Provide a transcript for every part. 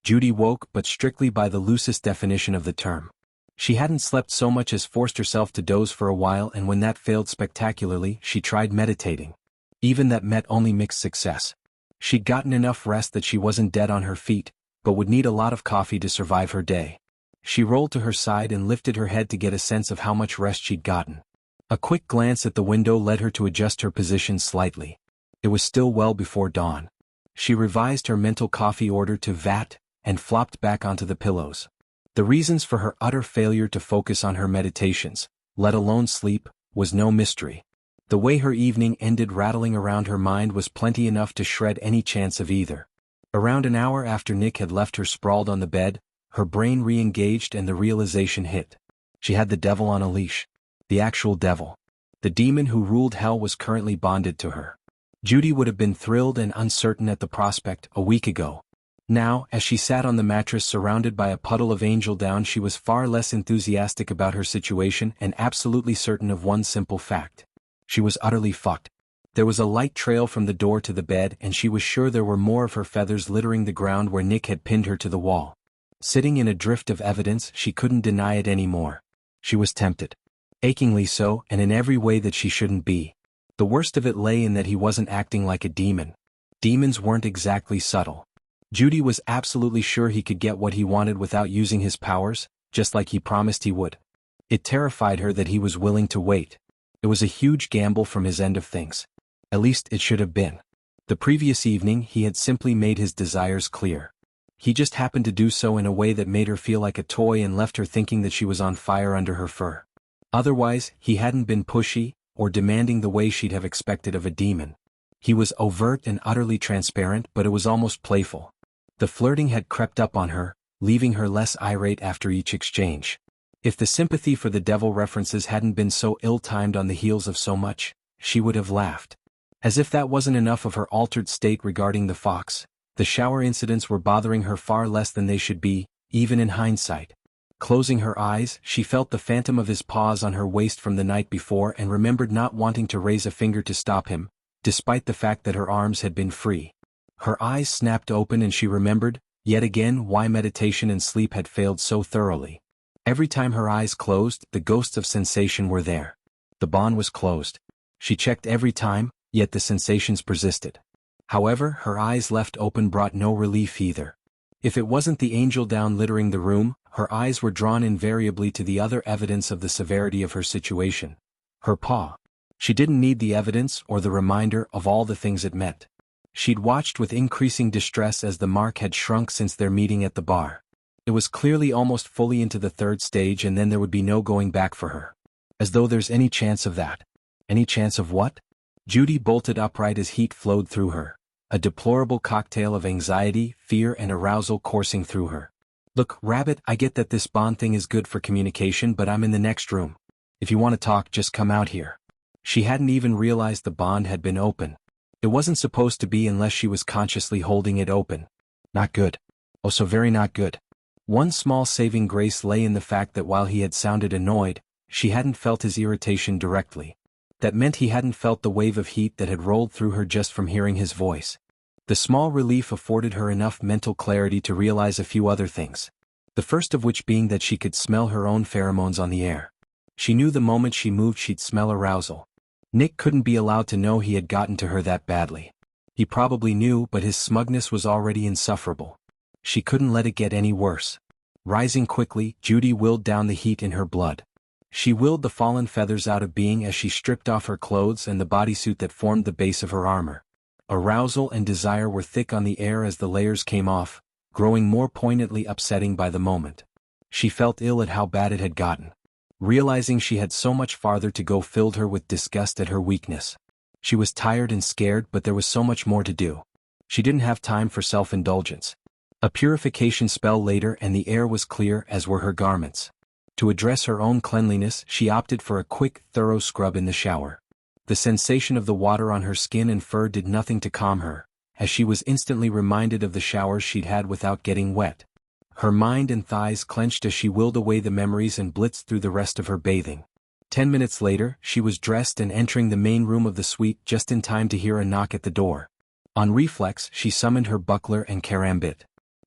Judy woke, but strictly by the loosest definition of the term. She hadn't slept so much as forced herself to doze for a while, and when that failed spectacularly, she tried meditating. Even that met only mixed success. She'd gotten enough rest that she wasn't dead on her feet, but would need a lot of coffee to survive her day. She rolled to her side and lifted her head to get a sense of how much rest she'd gotten. A quick glance at the window led her to adjust her position slightly. It was still well before dawn. She revised her mental coffee order to VAT, and flopped back onto the pillows. The reasons for her utter failure to focus on her meditations, let alone sleep, was no mystery. The way her evening ended rattling around her mind was plenty enough to shred any chance of either. Around an hour after Nick had left her sprawled on the bed, her brain re-engaged and the realization hit. She had the devil on a leash. The actual devil. The demon who ruled hell was currently bonded to her. Judy would have been thrilled and uncertain at the prospect a week ago. Now, as she sat on the mattress surrounded by a puddle of angel down, she was far less enthusiastic about her situation and absolutely certain of one simple fact. She was utterly fucked. There was a light trail from the door to the bed, and she was sure there were more of her feathers littering the ground where Nick had pinned her to the wall. Sitting in a drift of evidence, she couldn't deny it anymore. She was tempted. Achingly so, and in every way that she shouldn't be. The worst of it lay in that he wasn't acting like a demon. Demons weren't exactly subtle. Judy was absolutely sure he could get what he wanted without using his powers, just like he promised he would. It terrified her that he was willing to wait. It was a huge gamble from his end of things. At least it should have been. The previous evening he had simply made his desires clear. He just happened to do so in a way that made her feel like a toy and left her thinking that she was on fire under her fur. Otherwise, he hadn't been pushy, or demanding the way she'd have expected of a demon. He was overt and utterly transparent, but it was almost playful. The flirting had crept up on her, leaving her less irate after each exchange. If the sympathy for the devil references hadn't been so ill-timed on the heels of so much, she would have laughed. As if that wasn't enough of her altered state regarding the fox, the shower incidents were bothering her far less than they should be, even in hindsight. Closing her eyes, she felt the phantom of his paws on her waist from the night before and remembered not wanting to raise a finger to stop him, despite the fact that her arms had been free. Her eyes snapped open and she remembered, yet again, why meditation and sleep had failed so thoroughly. Every time her eyes closed, the ghosts of sensation were there. The bond was closed. She checked every time, yet the sensations persisted. However, her eyes left open brought no relief either. If it wasn't the angel down littering the room, her eyes were drawn invariably to the other evidence of the severity of her situation. Her paw. She didn't need the evidence or the reminder of all the things it meant. She'd watched with increasing distress as the mark had shrunk since their meeting at the bar. It was clearly almost fully into the third stage, and then there would be no going back for her. As though there's any chance of that. Any chance of what? Judy bolted upright as heat flowed through her. A deplorable cocktail of anxiety, fear, and arousal coursing through her. Look, Rabbit, I get that this bond thing is good for communication, but I'm in the next room. If you want to talk, just come out here. She hadn't even realized the bond had been open. It wasn't supposed to be unless she was consciously holding it open. Not good. Oh, so very not good. One small saving grace lay in the fact that while he had sounded annoyed, she hadn't felt his irritation directly. That meant he hadn't felt the wave of heat that had rolled through her just from hearing his voice. The small relief afforded her enough mental clarity to realize a few other things. The first of which being that she could smell her own pheromones on the air. She knew the moment she moved she'd smell arousal. Nick couldn't be allowed to know he had gotten to her that badly. He probably knew, but his smugness was already insufferable. She couldn't let it get any worse. Rising quickly, Judy willed down the heat in her blood. She willed the fallen feathers out of being as she stripped off her clothes and the bodysuit that formed the base of her armor. Arousal and desire were thick on the air as the layers came off, growing more poignantly upsetting by the moment. She felt ill at how bad it had gotten. Realizing she had so much farther to go filled her with disgust at her weakness. She was tired and scared, but there was so much more to do. She didn't have time for self-indulgence. A purification spell later and the air was clear, as were her garments. To address her own cleanliness, she opted for a quick, thorough scrub in the shower. The sensation of the water on her skin and fur did nothing to calm her, as she was instantly reminded of the showers she'd had without getting wet. Her mind and thighs clenched as she willed away the memories and blitzed through the rest of her bathing. 10 minutes later, she was dressed and entering the main room of the suite just in time to hear a knock at the door. On reflex, she summoned her buckler and karambit.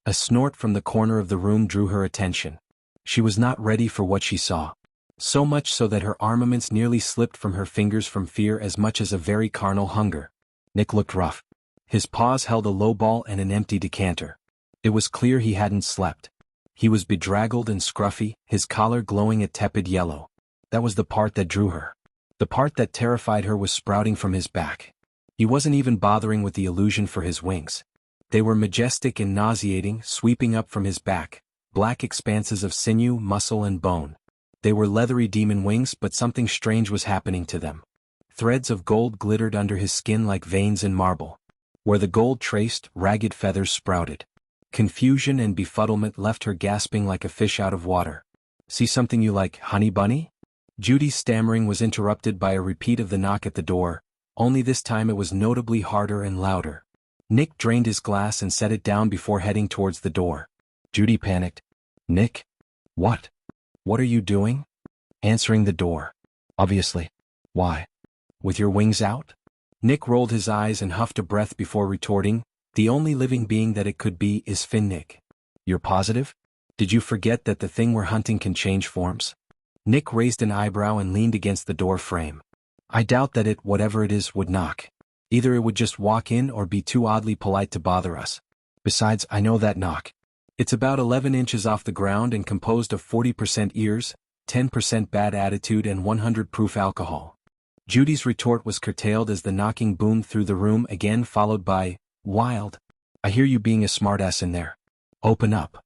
A snort from the corner of the room drew her attention. She was not ready for what she saw. So much so that her armaments nearly slipped from her fingers from fear as much as a very carnal hunger. Nick looked rough. His paws held a low ball and an empty decanter. It was clear he hadn't slept. He was bedraggled and scruffy, his collar glowing a tepid yellow. That was the part that drew her. The part that terrified her was sprouting from his back. He wasn't even bothering with the illusion for his wings. They were majestic and nauseating, sweeping up from his back, black expanses of sinew, muscle and bone. They were leathery demon wings, but something strange was happening to them. Threads of gold glittered under his skin like veins in marble. Where the gold traced, ragged feathers sprouted. Confusion and befuddlement left her gasping like a fish out of water. "See something you like, honey bunny?" Judy's stammering was interrupted by a repeat of the knock at the door, only this time it was notably harder and louder. Nick drained his glass and set it down before heading towards the door. Judy panicked. "Nick? What? What are you doing?" "Answering the door. Obviously. Why? With your wings out?" Nick rolled his eyes and huffed a breath before retorting, "The only living being that it could be is Finn, Nick." "You're positive? Did you forget that the thing we're hunting can change forms?" Nick raised an eyebrow and leaned against the door frame. "I doubt that it, whatever it is, would knock. Either it would just walk in or be too oddly polite to bother us. Besides, I know that knock. It's about 11 inches off the ground and composed of 40% ears, 10% bad attitude and 100 proof alcohol." Judy's retort was curtailed as the knocking boomed through the room again, followed by, "Wild. I hear you being a smartass in there. Open up."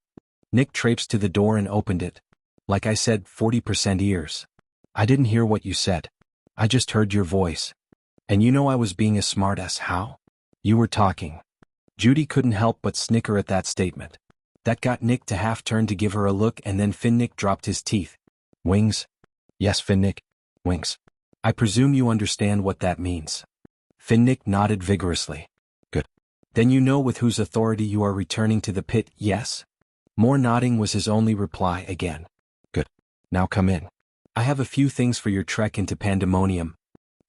Nick traipsed to the door and opened it. "Like I said, 40% ears. I didn't hear what you said. I just heard your voice. And you know I was being a smartass, how? You were talking." Judy couldn't help but snicker at that statement. That got Nick to half turn to give her a look, and then Finnick dropped his teeth. "Wings?" "Yes, Finnick. Wings. I presume you understand what that means." Finnick nodded vigorously. "Good. Then you know with whose authority you are returning to the pit, yes?" More nodding was his only reply again. "Good. Now come in. I have a few things for your trek into Pandemonium."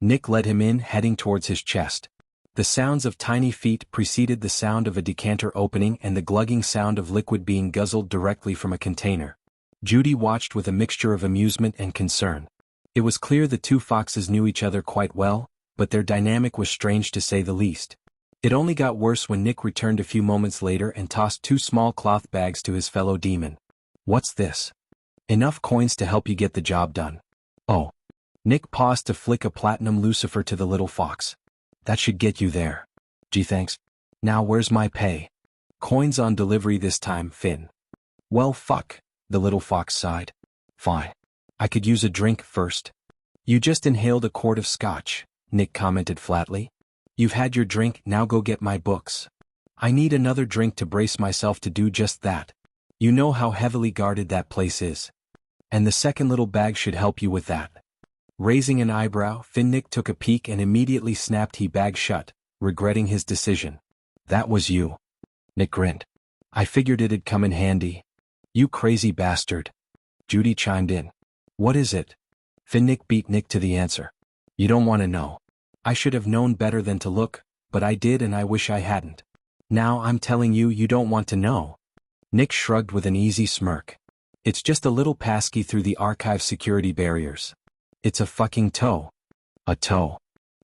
Nick led him in, heading towards his chest. The sounds of tiny feet preceded the sound of a decanter opening and the glugging sound of liquid being guzzled directly from a container. Judy watched with a mixture of amusement and concern. It was clear the two foxes knew each other quite well, but their dynamic was strange to say the least. It only got worse when Nick returned a few moments later and tossed 2 small cloth bags to his fellow demon. "What's this?" "Enough coins to help you get the job done." "Oh." Nick paused to flick a platinum lucifer to the little fox. "That should get you there." "Gee, thanks. Now where's my pay?" "Coins on delivery this time, Finn." "Well, fuck," the little fox sighed. "Fine. I could use a drink first." "You just inhaled a quart of scotch," Nick commented flatly. "You've had your drink, now go get my books." "I need another drink to brace myself to do just that. You know how heavily guarded that place is. And the second little bag should help you with that." Raising an eyebrow, Finnick took a peek and immediately snapped he bag shut, regretting his decision. "That was you." Nick grinned. "I figured it'd come in handy." "You crazy bastard." Judy chimed in. "What is it?" Finnick beat Nick to the answer. "You don't want to know. I should have known better than to look, but I did and I wish I hadn't." "Now I'm telling you you don't want to know." Nick shrugged with an easy smirk. "It's just a little passkey through the archive security barriers." "It's a fucking toe." "A toe?"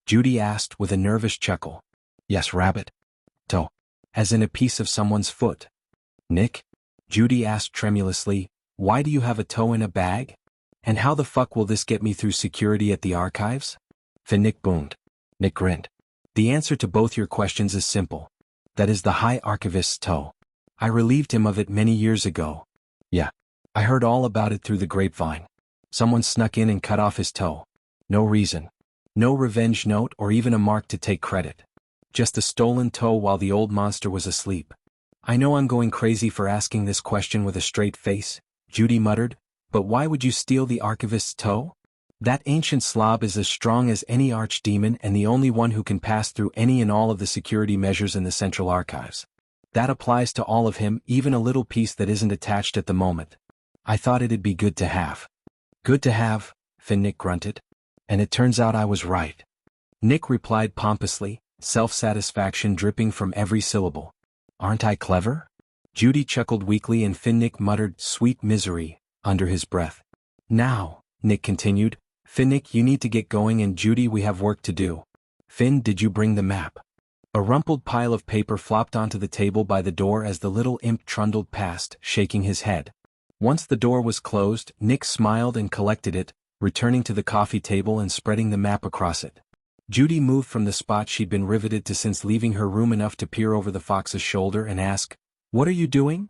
Judy asked with a nervous chuckle. "Yes, rabbit. Toe. As in a piece of someone's foot." "Nick?" Judy asked tremulously, "Why do you have a toe in a bag? And how the fuck will this get me through security at the archives?" Finnick boomed. Nick grinned. "The answer to both your questions is simple. That is the High Archivist's toe. I relieved him of it many years ago." "Yeah. I heard all about it through the grapevine. Someone snuck in and cut off his toe. No reason. No revenge note or even a mark to take credit. Just a stolen toe while the old monster was asleep." "I know I'm going crazy for asking this question with a straight face," Judy muttered, "but why would you steal the archivist's toe? That ancient slob is as strong as any archdemon and the only one who can pass through any and all of the security measures in the Central Archives. That applies to all of him, even a little piece that isn't attached at the moment. I thought it'd be good to have." "Good to have," Finnick grunted. "And it turns out I was right." Nick replied pompously, self-satisfaction dripping from every syllable. "Aren't I clever?" Judy chuckled weakly and Finnick muttered, "Sweet misery," under his breath. "Now," Nick continued, "Finnick, you need to get going, and Judy, we have work to do. Finn, did you bring the map?" A rumpled pile of paper flopped onto the table by the door as the little imp trundled past, shaking his head. Once the door was closed, Nick smiled and collected it, returning to the coffee table and spreading the map across it. Judy moved from the spot she'd been riveted to since leaving her room enough to peer over the fox's shoulder and ask, "What are you doing?"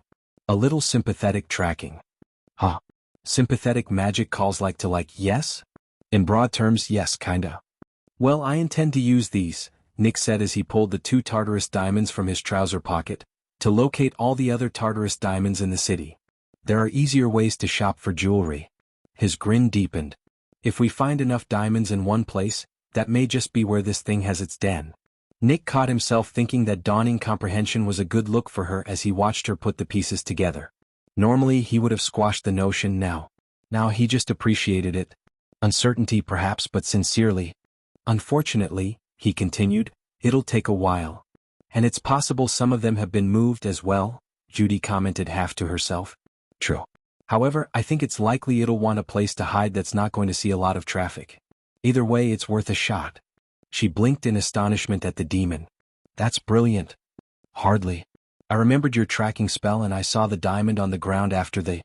"A little sympathetic tracking." "Huh. Sympathetic magic calls like to like, yes?" "In broad terms, yes, kinda." "Well, I intend to use these," Nick said as he pulled the 2 Tartarus diamonds from his trouser pocket, "to locate all the other Tartarus diamonds in the city. There are easier ways to shop for jewelry." His grin deepened. "If we find enough diamonds in one place, that may just be where this thing has its den." Nick caught himself thinking that dawning comprehension was a good look for her as he watched her put the pieces together. Normally he would have squashed the notion now. Now he just appreciated it. Uncertainty perhaps, but sincerely. "Unfortunately," he continued, "it'll take a while. And it's possible some of them have been moved as well," Judy commented half to herself. "True. However, I think it's likely it'll want a place to hide that's not going to see a lot of traffic. Either way, it's worth a shot." She blinked in astonishment at the demon. "That's brilliant." "Hardly. I remembered your tracking spell and I saw the diamond on the ground after they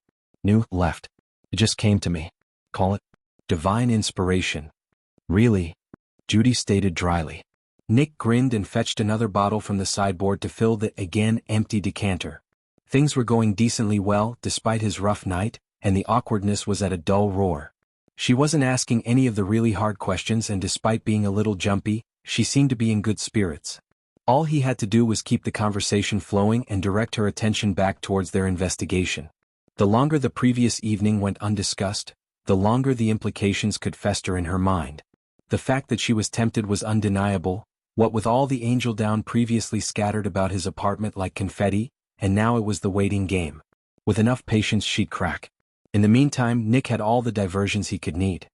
left. It just came to me. Call it divine inspiration." "Really?" Judy stated dryly. Nick grinned and fetched another bottle from the sideboard to fill the, again, empty decanter. Things were going decently well, despite his rough night, and the awkwardness was at a dull roar. She wasn't asking any of the really hard questions, and despite being a little jumpy, she seemed to be in good spirits. All he had to do was keep the conversation flowing and direct her attention back towards their investigation. The longer the previous evening went undiscussed, the longer the implications could fester in her mind. The fact that she was tempted was undeniable, what with all the angel down previously scattered about his apartment like confetti, and now it was the waiting game. With enough patience she'd crack. In the meantime, Nick had all the diversions he could need.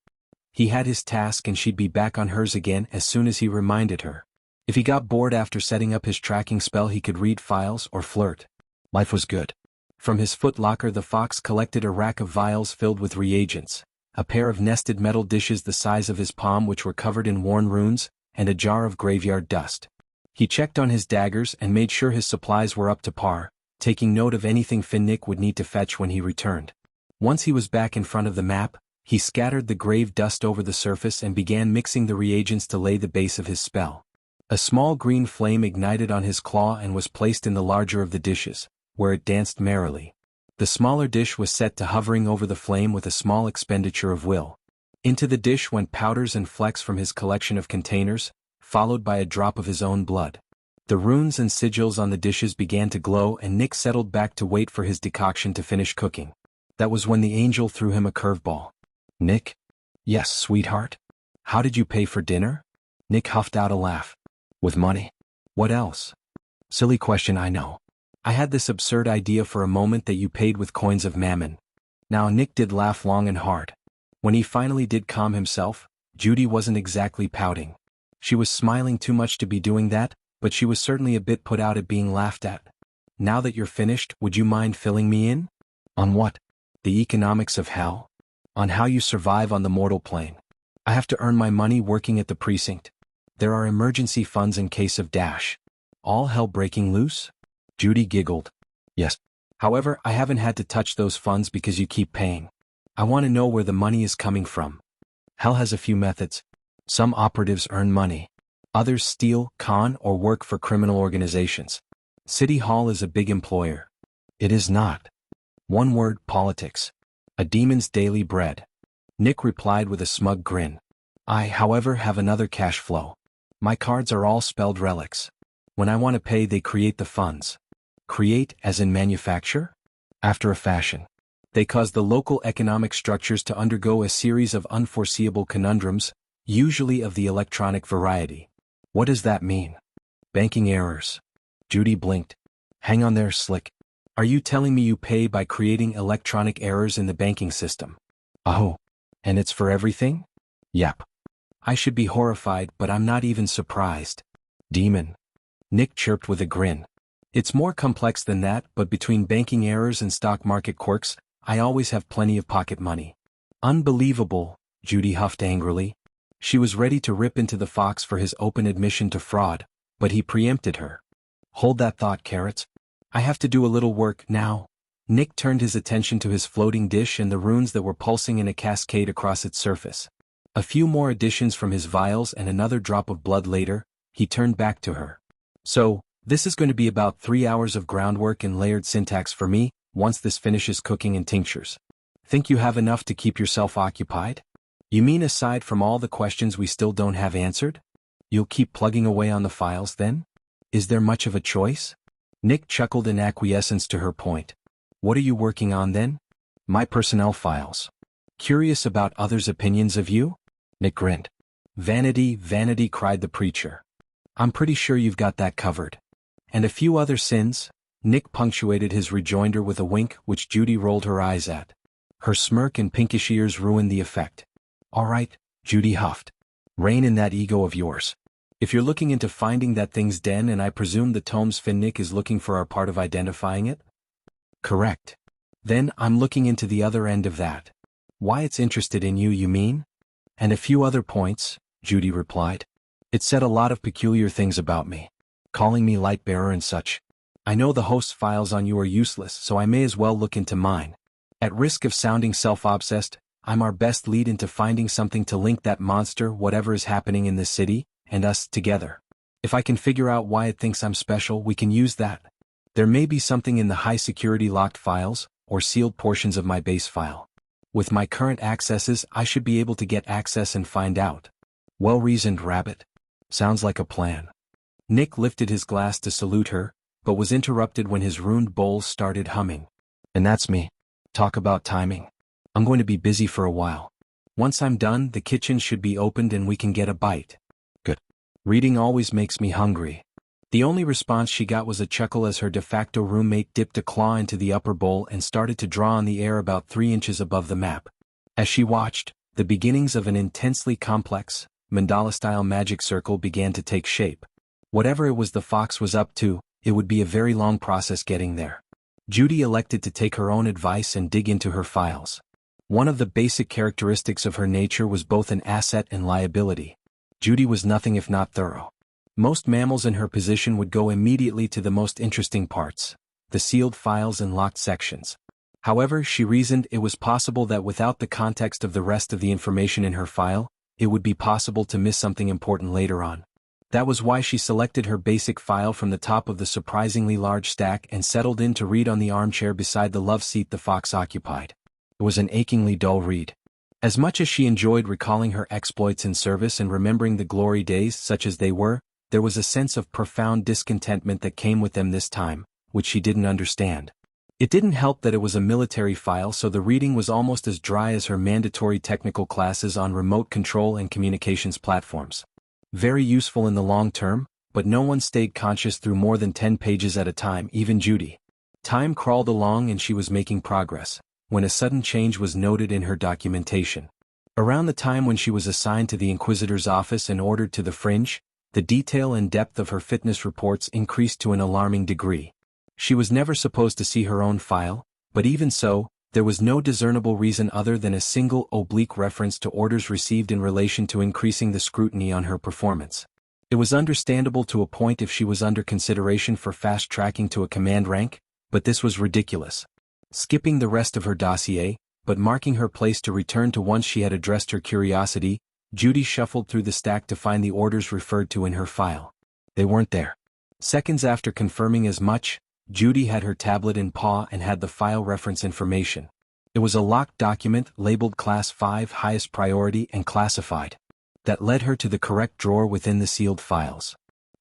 He had his task and she'd be back on hers again as soon as he reminded her. If he got bored after setting up his tracking spell, he could read files or flirt. Life was good. From his foot locker the fox collected a rack of vials filled with reagents, a pair of nested metal dishes the size of his palm which were covered in worn runes, and a jar of graveyard dust. He checked on his daggers and made sure his supplies were up to par, taking note of anything Finnick would need to fetch when he returned. Once he was back in front of the map, he scattered the grave dust over the surface and began mixing the reagents to lay the base of his spell. A small green flame ignited on his claw and was placed in the larger of the dishes, where it danced merrily. The smaller dish was set to hovering over the flame with a small expenditure of will. Into the dish went powders and flecks from his collection of containers, followed by a drop of his own blood. The runes and sigils on the dishes began to glow and Nick settled back to wait for his decoction to finish cooking. That was when the angel threw him a curveball. "Nick?" "Yes, sweetheart?" "How did you pay for dinner?" Nick huffed out a laugh. "With money. What else?" "Silly question, I know. I had this absurd idea for a moment that you paid with coins of mammon." Now Nick did laugh long and hard. When he finally did calm himself, Judy wasn't exactly pouting. She was smiling too much to be doing that, but she was certainly a bit put out at being laughed at. "Now that you're finished, would you mind filling me in?" "On what?" "The economics of hell. On how you survive on the mortal plane. I have to earn my money working at the precinct. There are emergency funds in case of dash. All hell breaking loose?" Judy giggled. "Yes. However, I haven't had to touch those funds because you keep paying. I want to know where the money is coming from. Hell has a few methods. Some operatives earn money. Others steal, con, or work for criminal organizations. City Hall is a big employer." "It is not." "One word, politics. A demon's daily bread." Nick replied with a smug grin. "I, however, have another cash flow. My cards are all spelled relics. When I want to pay, they create the funds." "Create, as in manufacture?" "After a fashion. They cause the local economic structures to undergo a series of unforeseeable conundrums, usually of the electronic variety." "What does that mean?" "Banking errors." Judy blinked. "Hang on there, Slick. Are you telling me you pay by creating electronic errors in the banking system?" "Oh. And it's for everything?" "Yep." "I should be horrified, but I'm not even surprised." "Demon." Nick chirped with a grin. It's more complex than that, but between banking errors and stock market quirks, I always have plenty of pocket money. Unbelievable, Judy huffed angrily. She was ready to rip into the fox for his open admission to fraud, but he preempted her. Hold that thought, Carrots. I have to do a little work now. Nick turned his attention to his floating dish and the runes that were pulsing in a cascade across its surface. A few more additions from his vials and another drop of blood later, he turned back to her. So, this is going to be about 3 hours of groundwork and layered syntax for me, once this finishes cooking in tinctures. Think you have enough to keep yourself occupied? You mean aside from all the questions we still don't have answered? You'll keep plugging away on the files then? Is there much of a choice? Nick chuckled in acquiescence to her point. What are you working on then? My personnel files. Curious about others' opinions of you? Nick grinned. Vanity, vanity, cried the preacher. I'm pretty sure you've got that covered. And a few other sins? Nick punctuated his rejoinder with a wink which Judy rolled her eyes at. Her smirk and pinkish ears ruined the effect. All right, Judy huffed. Rein in that ego of yours. If you're looking into finding that thing's den, and I presume the tome's fin Nick is looking for our part of identifying it? Correct. Then I'm looking into the other end of that. Why it's interested in you, you mean? And a few other points, Judy replied. It said a lot of peculiar things about me. Calling me light bearer and such. I know the host's files on you are useless, so I may as well look into mine. At risk of sounding self-obsessed, I'm our best lead into finding something to link that monster, whatever is happening in this city, and us together. If I can figure out why it thinks I'm special, we can use that. There may be something in the high-security locked files, or sealed portions of my base file. With my current accesses, I should be able to get access and find out. Well-reasoned, Rabbit. Sounds like a plan. Nick lifted his glass to salute her, but was interrupted when his runed bowl started humming. And that's me. Talk about timing. I'm going to be busy for a while. Once I'm done, the kitchen should be opened and we can get a bite. Good. Reading always makes me hungry. The only response she got was a chuckle as her de facto roommate dipped a claw into the upper bowl and started to draw on the air about 3 inches above the map. As she watched, the beginnings of an intensely complex, mandala-style magic circle began to take shape. Whatever it was the fox was up to, it would be a very long process getting there. Judy elected to take her own advice and dig into her files. One of the basic characteristics of her nature was both an asset and liability. Judy was nothing if not thorough. Most mammals in her position would go immediately to the most interesting parts, the sealed files and locked sections. However, she reasoned it was possible that without the context of the rest of the information in her file, it would be possible to miss something important later on. That was why she selected her basic file from the top of the surprisingly large stack and settled in to read on the armchair beside the love seat the fox occupied. It was an achingly dull read. As much as she enjoyed recalling her exploits in service and remembering the glory days such as they were, there was a sense of profound discontentment that came with them this time, which she didn't understand. It didn't help that it was a military file, so the reading was almost as dry as her mandatory technical classes on remote control and communications platforms. Very useful in the long term, but no one stayed conscious through more than 10 pages at a time, even Judy. Time crawled along and she was making progress, when a sudden change was noted in her documentation. Around the time when she was assigned to the Inquisitor's office and ordered to the fringe, the detail and depth of her fitness reports increased to an alarming degree. She was never supposed to see her own file, but even so, there was no discernible reason other than a single oblique reference to orders received in relation to increasing the scrutiny on her performance. It was understandable to a point if she was under consideration for fast-tracking to a command rank, but this was ridiculous. Skipping the rest of her dossier, but marking her place to return to once she had addressed her curiosity, Judy shuffled through the stack to find the orders referred to in her file. They weren't there. Seconds after confirming as much, Judy had her tablet in paw and had the file reference information. It was a locked document labeled Class 5 Highest Priority and Classified. That led her to the correct drawer within the sealed files.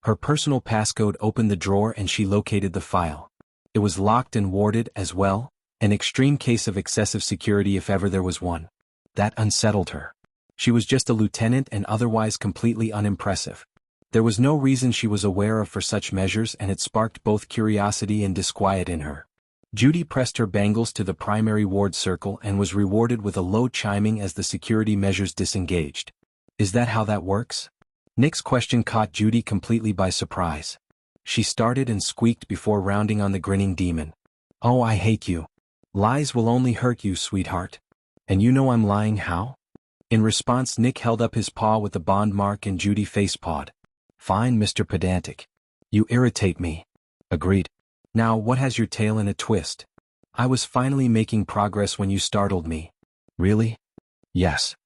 Her personal passcode opened the drawer and she located the file. It was locked and warded as well, an extreme case of excessive security if ever there was one. That unsettled her. She was just a lieutenant and otherwise completely unimpressive. There was no reason she was aware of for such measures, and it sparked both curiosity and disquiet in her. Judy pressed her bangles to the primary ward circle and was rewarded with a low chiming as the security measures disengaged. Is that how that works? Nick's question caught Judy completely by surprise. She started and squeaked before rounding on the grinning demon. "Oh, I hate you. Lies will only hurt you, sweetheart. And you know I'm lying how?" In response, Nick held up his paw with the bond mark and Judy facepawed. "Fine, Mr. Pedantic. You irritate me." "Agreed. Now what has your tail in a twist?" "I was finally making progress when you startled me." "Really?" "Yes."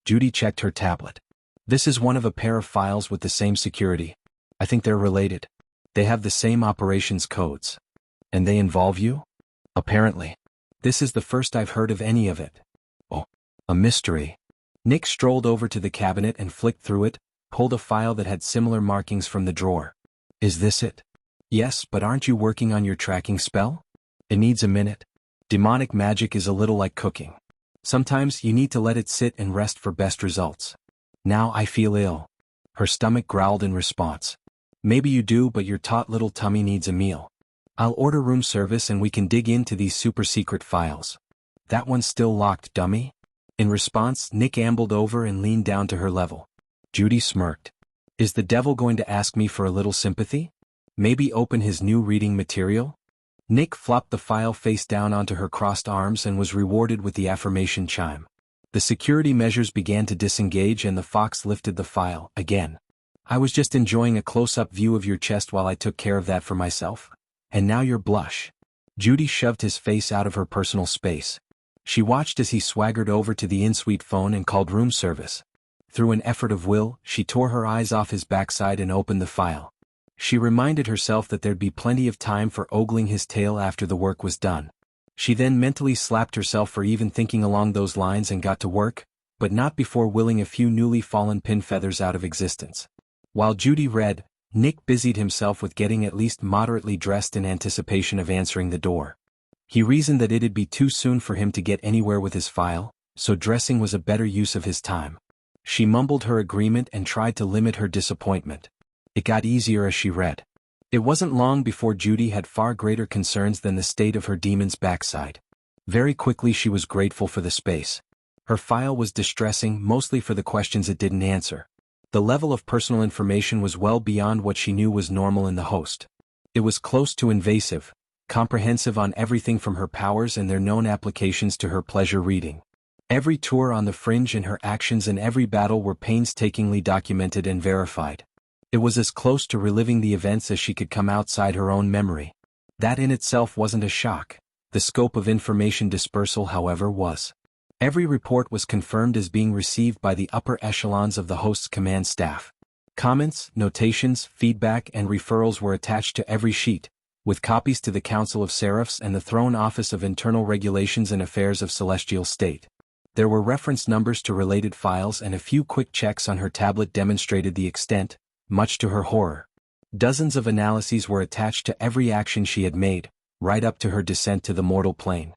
Judy checked her tablet. "This is one of a pair of files with the same security. I think they're related. They have the same operations codes." "And they involve you?" "Apparently. This is the first I've heard of any of it." "Oh, a mystery." Nick strolled over to the cabinet and flicked through it, pulled a file that had similar markings from the drawer. "Is this it?" "Yes, but aren't you working on your tracking spell?" "It needs a minute. Demonic magic is a little like cooking. Sometimes you need to let it sit and rest for best results." "Now I feel ill." Her stomach growled in response. "Maybe you do, but your taut little tummy needs a meal. I'll order room service and we can dig into these super-secret files." "That one's still locked, dummy." In response, Nick ambled over and leaned down to her level. Judy smirked. "Is the devil going to ask me for a little sympathy? Maybe open his new reading material?" Nick flopped the file face down onto her crossed arms and was rewarded with the affirmation chime. The security measures began to disengage and the fox lifted the file, again. "I was just enjoying a close-up view of your chest while I took care of that for myself. And now you're blush." Judy shoved his face out of her personal space. She watched as he swaggered over to the in-suite phone and called room service. Through an effort of will, she tore her eyes off his backside and opened the file. She reminded herself that there'd be plenty of time for ogling his tail after the work was done. She then mentally slapped herself for even thinking along those lines and got to work, but not before willing a few newly fallen pin feathers out of existence. While Judy read, Nick busied himself with getting at least moderately dressed in anticipation of answering the door. He reasoned that it'd be too soon for him to get anywhere with his file, so dressing was a better use of his time. She mumbled her agreement and tried to limit her disappointment. It got easier as she read. It wasn't long before Judy had far greater concerns than the state of her demon's backside. Very quickly she was grateful for the space. Her file was distressing, mostly for the questions it didn't answer. The level of personal information was well beyond what she knew was normal in the host. It was close to invasive, comprehensive on everything from her powers and their known applications to her pleasure reading. Every tour on the fringe and her actions in every battle were painstakingly documented and verified. It was as close to reliving the events as she could come outside her own memory. That in itself wasn't a shock. The scope of information dispersal, however, was. Every report was confirmed as being received by the upper echelons of the host's command staff. Comments, notations, feedback, and referrals were attached to every sheet, with copies to the Council of Seraphs and the Throne Office of Internal Regulations and Affairs of Celestial State. There were reference numbers to related files and a few quick checks on her tablet demonstrated the extent, much to her horror. Dozens of analyses were attached to every action she had made, right up to her descent to the mortal plane.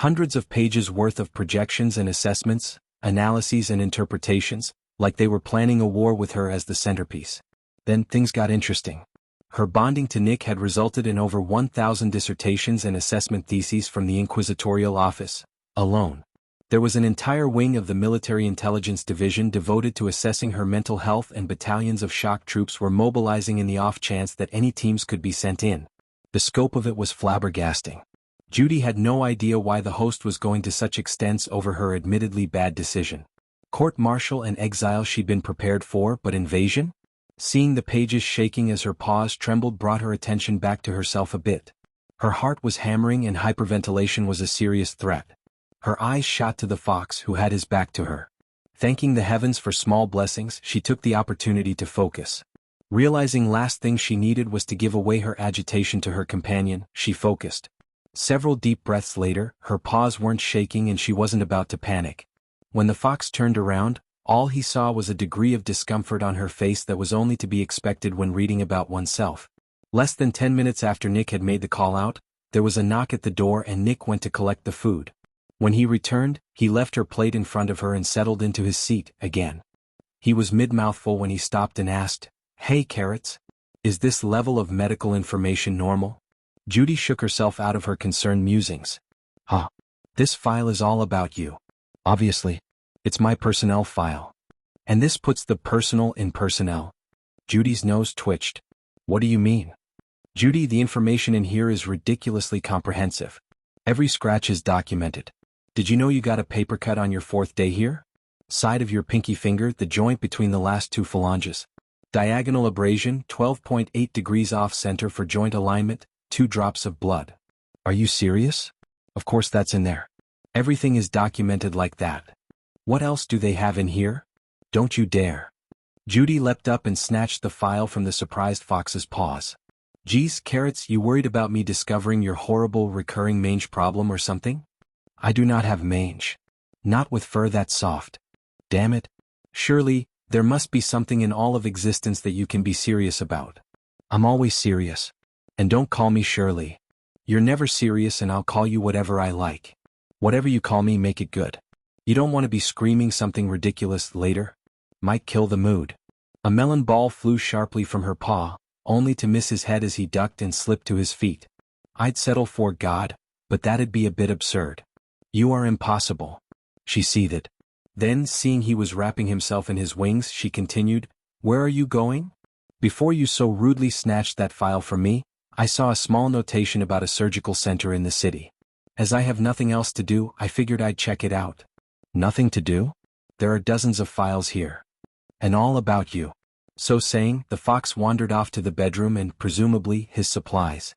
Hundreds of pages worth of projections and assessments, analyses and interpretations, like they were planning a war with her as the centerpiece. Then things got interesting. Her bonding to Nick had resulted in over 1,000 dissertations and assessment theses from the Inquisitorial Office, alone. There was an entire wing of the Military Intelligence Division devoted to assessing her mental health, and battalions of shock troops were mobilizing in the off chance that any teams could be sent in. The scope of it was flabbergasting. Judy had no idea why the host was going to such extents over her admittedly bad decision. Court-martial and exile she'd been prepared for, but invasion? Seeing the pages shaking as her paws trembled brought her attention back to herself a bit. Her heart was hammering and hyperventilation was a serious threat. Her eyes shot to the fox who had his back to her. Thanking the heavens for small blessings, she took the opportunity to focus. Realizing last thing she needed was to give away her agitation to her companion, she focused. Several deep breaths later, her paws weren't shaking and she wasn't about to panic. When the fox turned around, all he saw was a degree of discomfort on her face that was only to be expected when reading about oneself. Less than 10 minutes after Nick had made the call out, there was a knock at the door and Nick went to collect the food. When he returned, he left her plate in front of her and settled into his seat, again. He was mid-mouthful when he stopped and asked, "Hey, Carrots, is this level of medical information normal?" Judy shook herself out of her concerned musings. "Huh. This file is all about you. Obviously. It's my personnel file. And this puts the personal in personnel." Judy's nose twitched. "What do you mean?" Judy, the information in here is ridiculously comprehensive. Every scratch is documented. Did you know you got a paper cut on your 4th day here? Side of your pinky finger, the joint between the last 2 phalanges. Diagonal abrasion, 12.8 degrees off center for joint alignment, 2 drops of blood. Are you serious? Of course that's in there. Everything is documented like that. What else do they have in here? Don't you dare. Judy leapt up and snatched the file from the surprised fox's paws. Geez, Carrots, you worried about me discovering your horrible recurring mange problem or something? I do not have mange. Not with fur that soft. Damn it. Surely, there must be something in all of existence that you can be serious about. I'm always serious. And don't call me Shirley. You're never serious and I'll call you whatever I like. Whatever you call me, make it good. You don't want to be screaming something ridiculous later? Might kill the mood. A melon ball flew sharply from her paw, only to miss his head as he ducked and slipped to his feet. I'd settle for God, but that'd be a bit absurd. You are impossible. She seethed. Then, seeing he was wrapping himself in his wings, she continued, Where are you going? Before you so rudely snatched that file from me, I saw a small notation about a surgical center in the city. As I have nothing else to do, I figured I'd check it out. Nothing to do? There are dozens of files here. And all about you. So saying, the fox wandered off to the bedroom and, presumably, his supplies.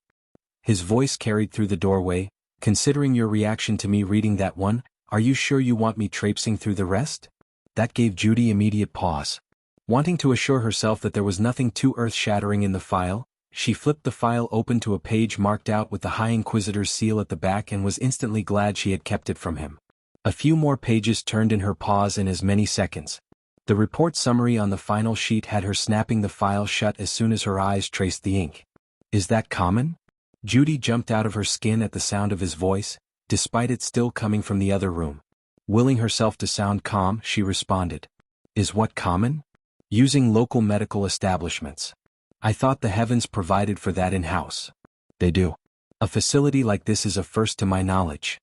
His voice carried through the doorway, Considering your reaction to me reading that one, are you sure you want me traipsing through the rest? That gave Judy immediate pause. Wanting to assure herself that there was nothing too earth-shattering in the file, she flipped the file open to a page marked out with the High Inquisitor's seal at the back and was instantly glad she had kept it from him. A few more pages turned in her paws in as many seconds. The report summary on the final sheet had her snapping the file shut as soon as her eyes traced the ink. Is that common? Judy jumped out of her skin at the sound of his voice, despite it still coming from the other room. Willing herself to sound calm, she responded. Is what common? Using local medical establishments. I thought the heavens provided for that in-house. They do. A facility like this is a first to my knowledge.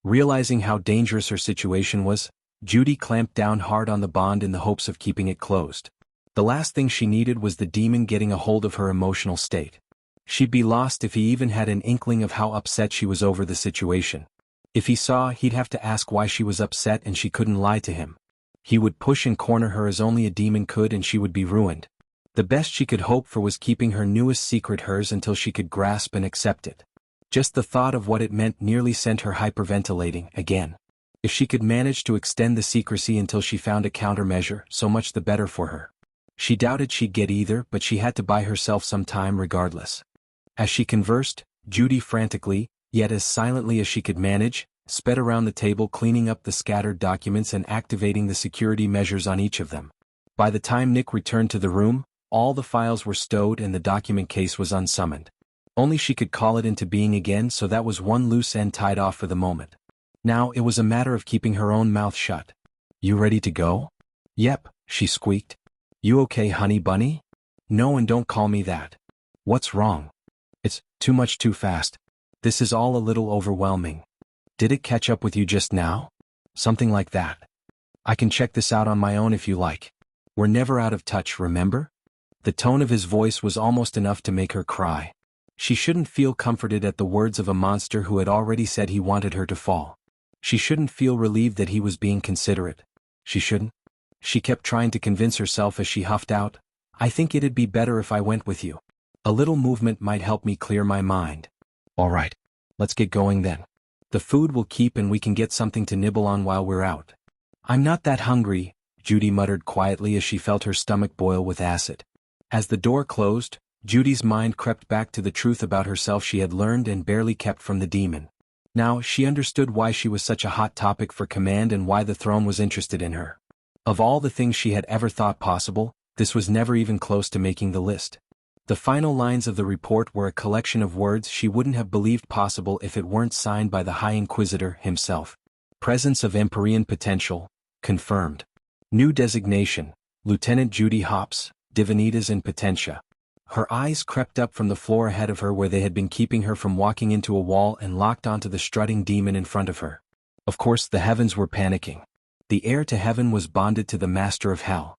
Realizing how dangerous her situation was, Judy clamped down hard on the bond in the hopes of keeping it closed. The last thing she needed was the demon getting a hold of her emotional state. She'd be lost if he even had an inkling of how upset she was over the situation. If he saw, he'd have to ask why she was upset and she couldn't lie to him. He would push and corner her as only a demon could and she would be ruined. The best she could hope for was keeping her newest secret hers until she could grasp and accept it. Just the thought of what it meant nearly sent her hyperventilating again. If she could manage to extend the secrecy until she found a countermeasure, so much the better for her. She doubted she'd get either, but she had to buy herself some time regardless. As she conversed, Judy frantically, yet as silently as she could manage, sped around the table cleaning up the scattered documents and activating the security measures on each of them. By the time Nick returned to the room, all the files were stowed and the document case was unsummoned. Only she could call it into being again, so that was one loose end tied off for the moment. Now it was a matter of keeping her own mouth shut. You ready to go? Yep, she squeaked. You okay, honey bunny? No, and don't call me that. What's wrong? It's too much too fast. This is all a little overwhelming. Did it catch up with you just now? Something like that. I can check this out on my own if you like. We're never out of touch, remember? The tone of his voice was almost enough to make her cry. She shouldn't feel comforted at the words of a monster who had already said he wanted her to fall. She shouldn't feel relieved that he was being considerate. She shouldn't. She kept trying to convince herself as she huffed out, I think it'd be better if I went with you. A little movement might help me clear my mind. All right, let's get going then. The food will keep and we can get something to nibble on while we're out. I'm not that hungry, Judy muttered quietly as she felt her stomach boil with acid. As the door closed, Judy's mind crept back to the truth about herself she had learned and barely kept from the demon. Now she understood why she was such a hot topic for command and why the throne was interested in her. Of all the things she had ever thought possible, this was never even close to making the list. The final lines of the report were a collection of words she wouldn't have believed possible if it weren't signed by the High Inquisitor himself. Presence of Empyrean potential, confirmed. New designation, Lieutenant Judy Hopps, Divinitas in Potentia. Her eyes crept up from the floor ahead of her where they had been keeping her from walking into a wall and locked onto the strutting demon in front of her. Of course the heavens were panicking. The heir to heaven was bonded to the master of hell.